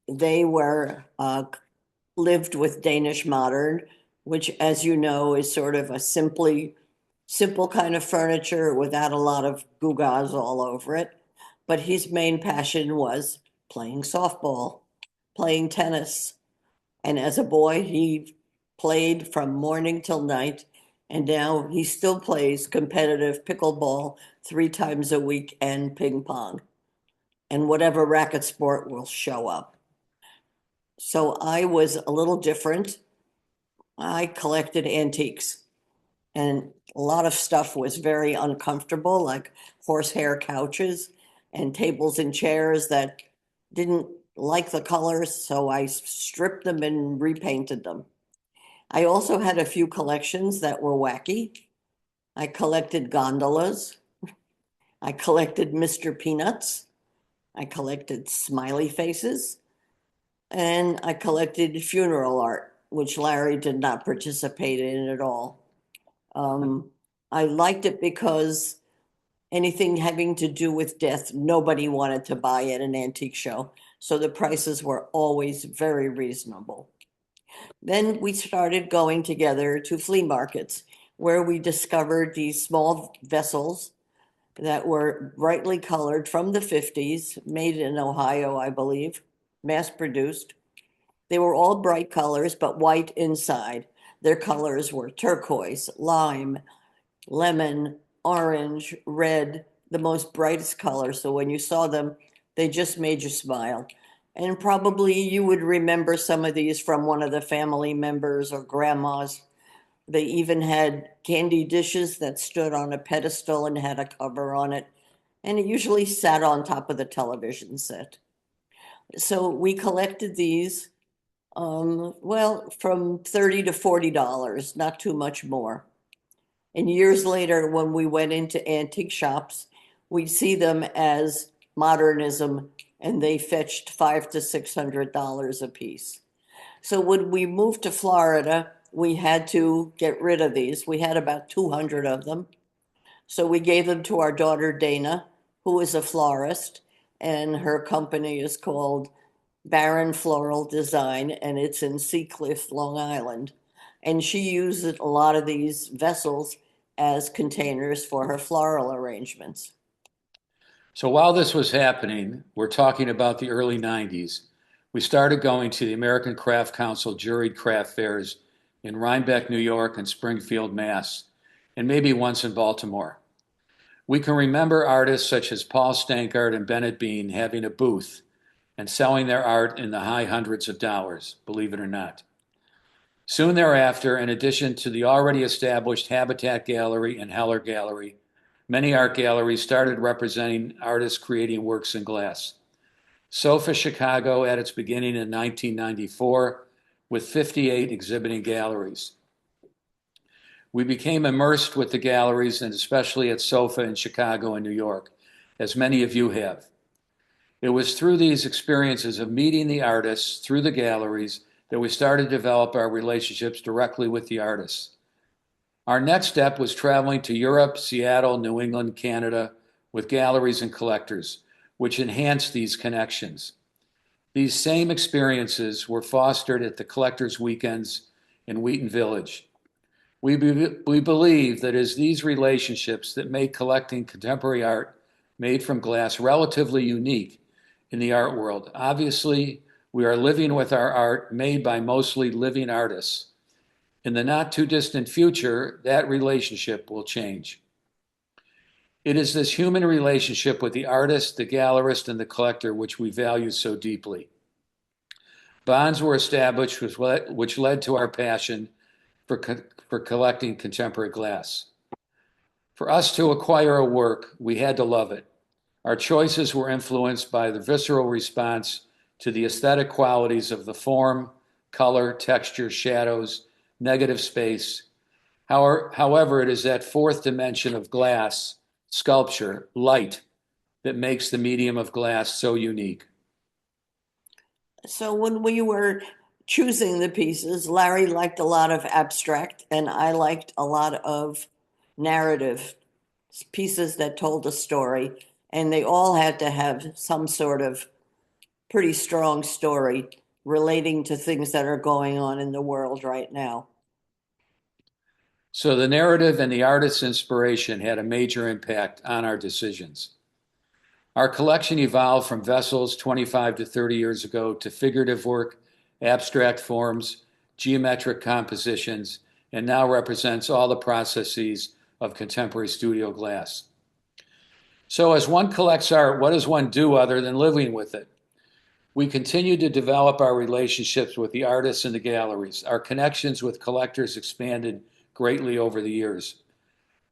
they were lived with Danish modern, which, as you know, is sort of a simple kind of furniture without a lot of gewgaws all over it. But his main passion was playing softball, playing tennis. And as a boy, he played from morning till night. And now he still plays competitive pickleball 3 times a week and ping pong and whatever racket sport will show up. So I was a little different. I collected antiques, and a lot of stuff was very uncomfortable, like horsehair couches and tables and chairs that didn't like the colors, so I stripped them and repainted them. I also had a few collections that were wacky. I collected gondolas. I collected Mr. Peanuts. I collected smiley faces. And I collected funeral art, which Larry did not participate in at all. I liked it because anything having to do with death, nobody wanted to buy at an antique show. So the prices were always very reasonable. Then we started going together to flea markets, where we discovered these small vessels that were brightly colored from the 50s, made in Ohio, I believe, mass produced. They were all bright colors, but white inside. Their colors were turquoise, lime, lemon, orange, red, the most brightest colors. So when you saw them, they just made you smile. And probably you would remember some of these from one of the family members or grandmas. They even had candy dishes that stood on a pedestal and had a cover on it. And it usually sat on top of the television set. So we collected these, well, from $30 to $40, not too much more. And years later, when we went into antique shops, we'd see them as modernism, and they fetched $500 to $600 a piece. So when we moved to Florida, we had to get rid of these. We had about 200 of them. So we gave them to our daughter, Dana, who is a florist, and her company is called Barron Floral Design, and it's in Seacliff, Long Island. And she uses a lot of these vessels as containers for her floral arrangements. So while this was happening, we're talking about the early 90s, we started going to the American Craft Council juried craft fairs in Rhinebeck, New York, and Springfield, Mass., and maybe once in Baltimore. We can remember artists such as Paul Stankard and Bennett Bean having a booth and selling their art in the high hundreds of dollars, believe it or not. Soon thereafter, in addition to the already established Habitat Gallery and Heller Gallery, many art galleries started representing artists creating works in glass. SOFA Chicago at its beginning in 1994 with 58 exhibiting galleries. We became immersed with the galleries, and especially at SOFA in Chicago and New York, as many of you have. It was through these experiences of meeting the artists through the galleries that we started to develop our relationships directly with the artists. Our next step was traveling to Europe, Seattle, New England, Canada, with galleries and collectors, which enhanced these connections. These same experiences were fostered at the Collectors' Weekends in Wheaton Village. We believe that it is these relationships that make collecting contemporary art made from glass relatively unique in the art world. Obviously, we are living with our art made by mostly living artists. In the not too distant future, that relationship will change. It is this human relationship with the artist, the gallerist, and the collector which we value so deeply. Bonds were established which led to our passion for collecting contemporary glass. For us to acquire a work, we had to love it. Our choices were influenced by the visceral response to the aesthetic qualities of the form, color, texture, shadows, negative space. However, it is that fourth dimension of glass, sculpture, light, that makes the medium of glass so unique. So when we were choosing the pieces, Larry liked a lot of abstract, and I liked a lot of narrative pieces that told a story, and they all had to have some sort of pretty strong story relating to things that are going on in the world right now. So the narrative and the artist's inspiration had a major impact on our decisions. Our collection evolved from vessels 25 to 30 years ago to figurative work, abstract forms, geometric compositions, and now represents all the processes of contemporary studio glass. So as one collects art, what does one do other than living with it? We continue to develop our relationships with the artists and the galleries. Our connections with collectors expanded greatly over the years.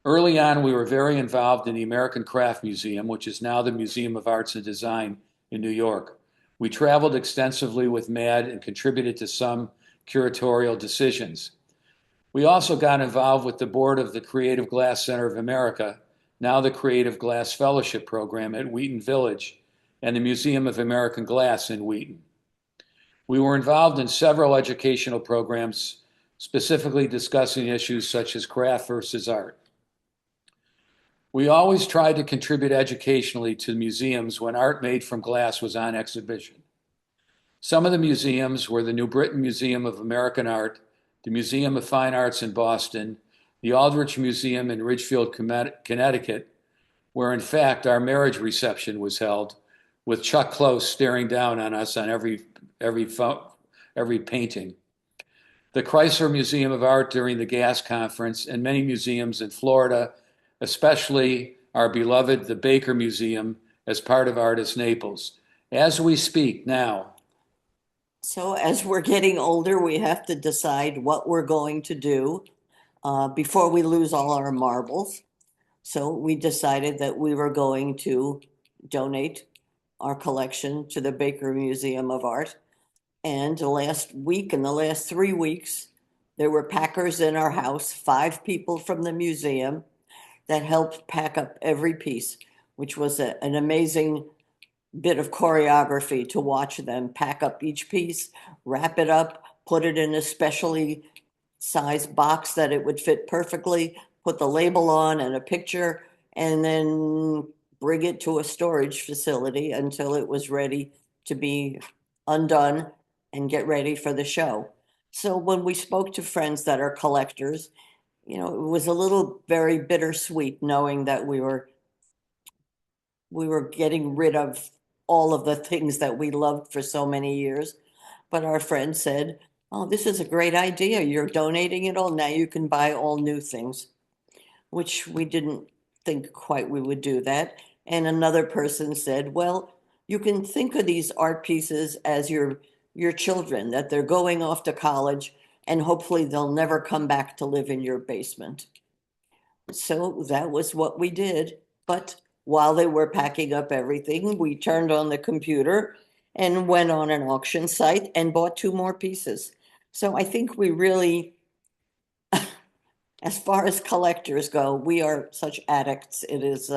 Early on, we were very involved in the American Craft Museum, which is now the Museum of Arts and Design in New York. We traveled extensively with MAD and contributed to some curatorial decisions. We also got involved with the board of the Creative Glass Center of America, now the Creative Glass Fellowship Program at Wheaton Village, and the Museum of American Glass in Wheaton. We were involved in several educational programs, specifically discussing issues such as craft versus art. We always tried to contribute educationally to museums when art made from glass was on exhibition. Some of the museums were the New Britain Museum of American Art, the Museum of Fine Arts in Boston, the Aldrich Museum in Ridgefield, Connecticut, where in fact our marriage reception was held, with Chuck Close staring down on us on every every painting. The Chrysler Museum of Art during the GAS conference, and many museums in Florida, especially our beloved the Baker Museum as part of Artists Naples. As we speak now. So as we're getting older, we have to decide what we're going to do before we lose all our marbles. So we decided that we were going to donate our collection to the Baker Museum of Art. And the last week, in the last 3 weeks, there were packers in our house, 5 people from the museum that helped pack up every piece, which was an amazing bit of choreography to watch them pack up each piece, wrap it up, put it in a specially sized box that it would fit perfectly, put the label on and a picture, and then bring it to a storage facility until it was ready to be undone and get ready for the show. So when we spoke to friends that are collectors, you know, it was a little very bittersweet knowing that we were getting rid of all of the things that we loved for so many years. But our friend said, "Oh, this is a great idea. You're donating it all. Now you can buy all new things," which we didn't think quite we would do that. And another person said, "Well, you can think of these art pieces as your children, that they're going off to college and hopefully they'll never come back to live in your basement." So that was what we did. But while they were packing up everything, we turned on the computer and went on an auction site and bought 2 more pieces. So I think we really, as far as collectors go, we are such addicts. It is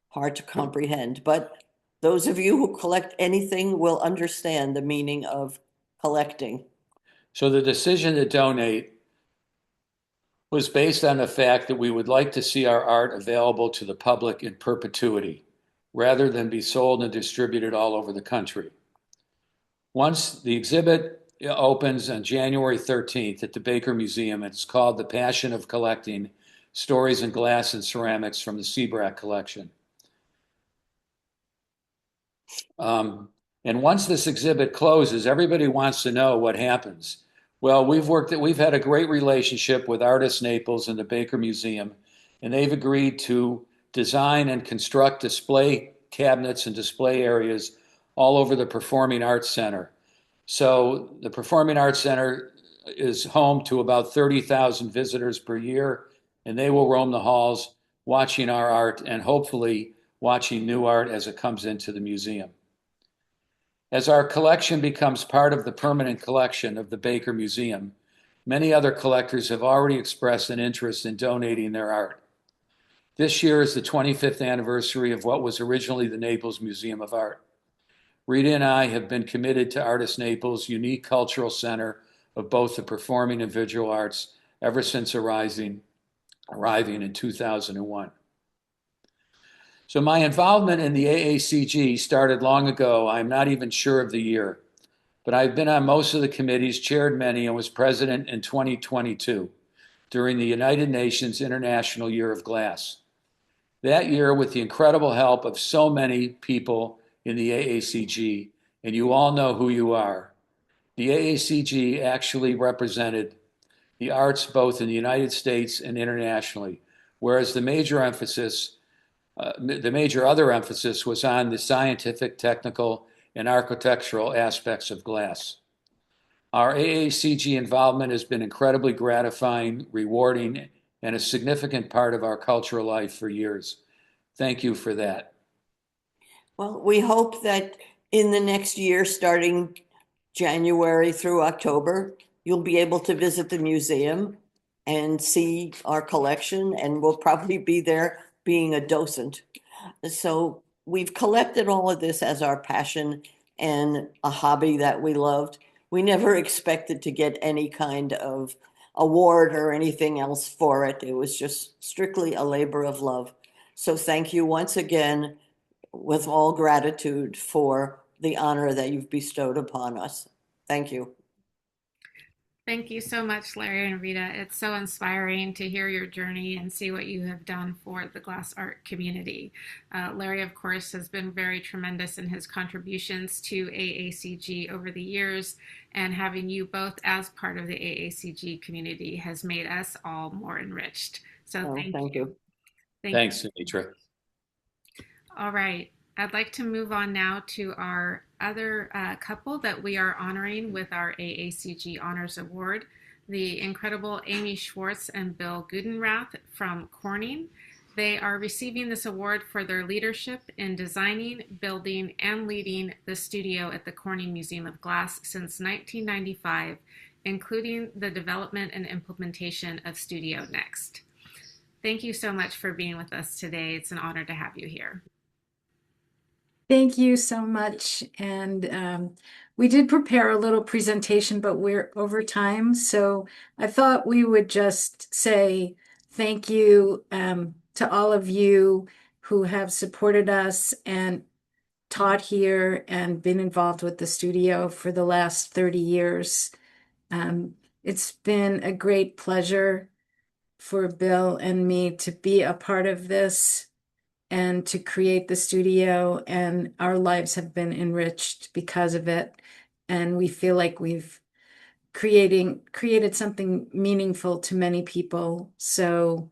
hard to comprehend. But those of you who collect anything will understand the meaning of collecting. So the decision to donate was based on the fact that we would like to see our art available to the public in perpetuity, rather than be sold and distributed all over the country. Once the exhibit opens on January 13th at the Baker Museum, it's called The Passion of Collecting, Stories in Glass and Ceramics from the Sibrack Collection. And once this exhibit closes, everybody wants to know what happens. Well, we've had a great relationship with Artists Naples and the Baker Museum, and they've agreed to design and construct display cabinets and display areas all over the Performing Arts Center. So the Performing Arts Center is home to about 30,000 visitors per year, and they will roam the halls watching our art and hopefully watching new art as it comes into the museum. As our collection becomes part of the permanent collection of the Baker Museum, many other collectors have already expressed an interest in donating their art. This year is the 25th anniversary of what was originally the Naples Museum of Art. Rita and I have been committed to Artists Naples' unique cultural center of both the performing and visual arts ever since arriving in 2001. So my involvement in the AACG started long ago. I'm not even sure of the year, but I've been on most of the committees, chaired many, and was president in 2022 during the United Nations International Year of Glass. That year, with the incredible help of so many people in the AACG, and you all know who you are, the AACG actually represented the arts both in the United States and internationally, whereas the major other emphasis was on the scientific, technical, and architectural aspects of glass. Our AACG involvement has been incredibly gratifying, rewarding, and a significant part of our cultural life for years. Thank you for that. Well, we hope that in the next year, starting January through October, you'll be able to visit the museum and see our collection, and we'll probably be there being a docent. So we've collected all of this as our passion and a hobby that we loved. We never expected to get any kind of award or anything else for it. It was just strictly a labor of love. So thank you once again, with all gratitude, for the honor that you've bestowed upon us. Thank you. Thank you so much, Larry and Rita. It's so inspiring to hear your journey and see what you have done for the glass art community. Larry, of course, has been very tremendous in his contributions to AACG over the years, and having you both as part of the AACG community has made us all more enriched. So thank you. Thanks, Sumitra. All right. I'd like to move on now to our other couple that we are honoring with our AACG Honors Award, the incredible Amy Schwartz and Bill Gudenrath from Corning. They are receiving this award for their leadership in designing, building, and leading the studio at the Corning Museum of Glass since 1995, including the development and implementation of Studio Next. Thank you so much for being with us today. It's an honor to have you here. Thank you so much. And we did prepare a little presentation, but we're over time. So I thought we would just say thank you to all of you who have supported us and taught here and been involved with the studio for the last 30 years. It's been a great pleasure for Bill and me to be a part of this and to create the studio, and our lives have been enriched because of it. And we feel like we've created something meaningful to many people. So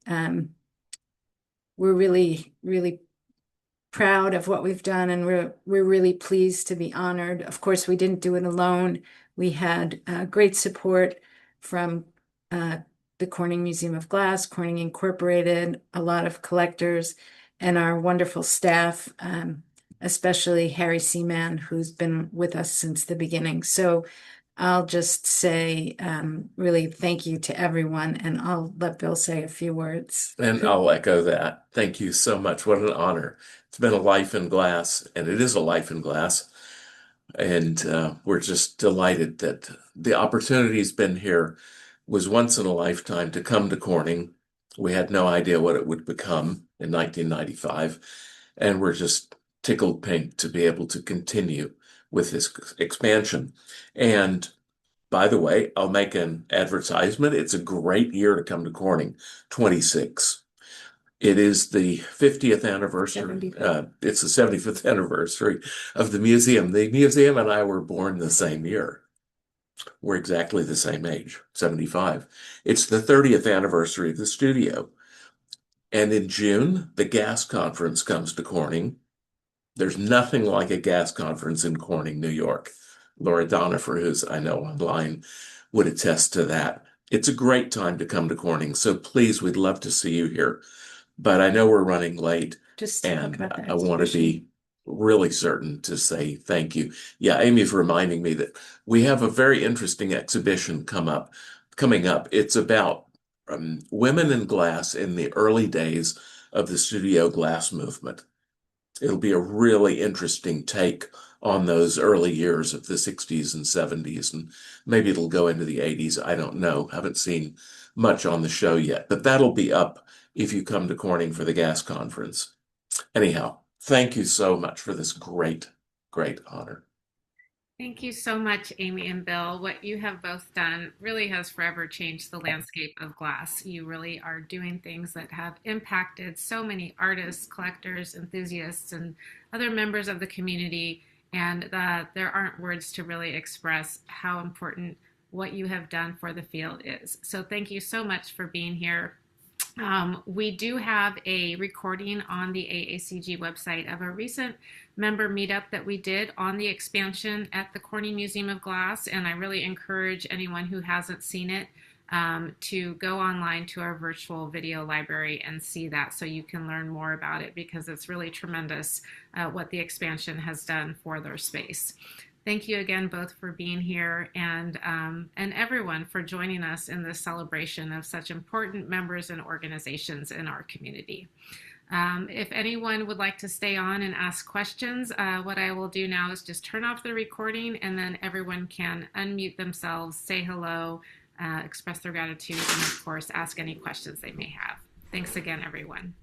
we're really, really proud of what we've done, and we're really pleased to be honored. Of course, we didn't do it alone. We had great support from the Corning Museum of Glass, Corning Incorporated, a lot of collectors, and our wonderful staff, especially Harry Seaman, who's been with us since the beginning. So I'll just say really thank you to everyone, and I'll let Bill say a few words. And I'll echo that. Thank you so much. What an honor. It's been a life in glass, and it is a life in glass. And we're just delighted that the opportunity's been here. Was once in a lifetime to come to Corning. We had no idea what it would become in 1995, and we're just tickled pink to be able to continue with this expansion. And by the way, I'll make an advertisement. It's a great year to come to Corning, 26. It is the 50th anniversary. It's the 75th anniversary of the museum. The museum and I were born the same year. We're exactly the same age, 75. It's the 30th anniversary of the studio. And in June, the GAS conference comes to Corning. There's nothing like a GAS conference in Corning, New York. Laura Donifer, who's I know online, would attest to that. It's a great time to come to Corning. So please, we'd love to see you here. But I know we're running late, and I want to be really certain to say thank you. Yeah, Amy's reminding me that we have a very interesting exhibition coming up. It's about women in glass in the early days of the studio glass movement. It'll be a really interesting take on those early years of the 60s and 70s, and maybe it'll go into the 80s. I don't know. Haven't seen much on the show yet, but that'll be up if you come to Corning for the GAS conference. Anyhow, thank you so much for this great, great honor. Thank you so much, Amy and Bill. What you have both done really has forever changed the landscape of glass. You really are doing things that have impacted so many artists, collectors, enthusiasts, and other members of the community. And there aren't words to really express how important what you have done for the field is. So thank you so much for being here. We do have a recording on the AACG website of a recent member meetup that we did on the expansion at the Corning Museum of Glass, and I really encourage anyone who hasn't seen it to go online to our virtual video library and see that, so you can learn more about it, because it's really tremendous what the expansion has done for their space. Thank you again both for being here, and everyone for joining us in this celebration of such important members and organizations in our community. If anyone would like to stay on and ask questions, what I will do now is just turn off the recording, and then everyone can unmute themselves, say hello, express their gratitude, and of course ask any questions they may have. Thanks again, everyone.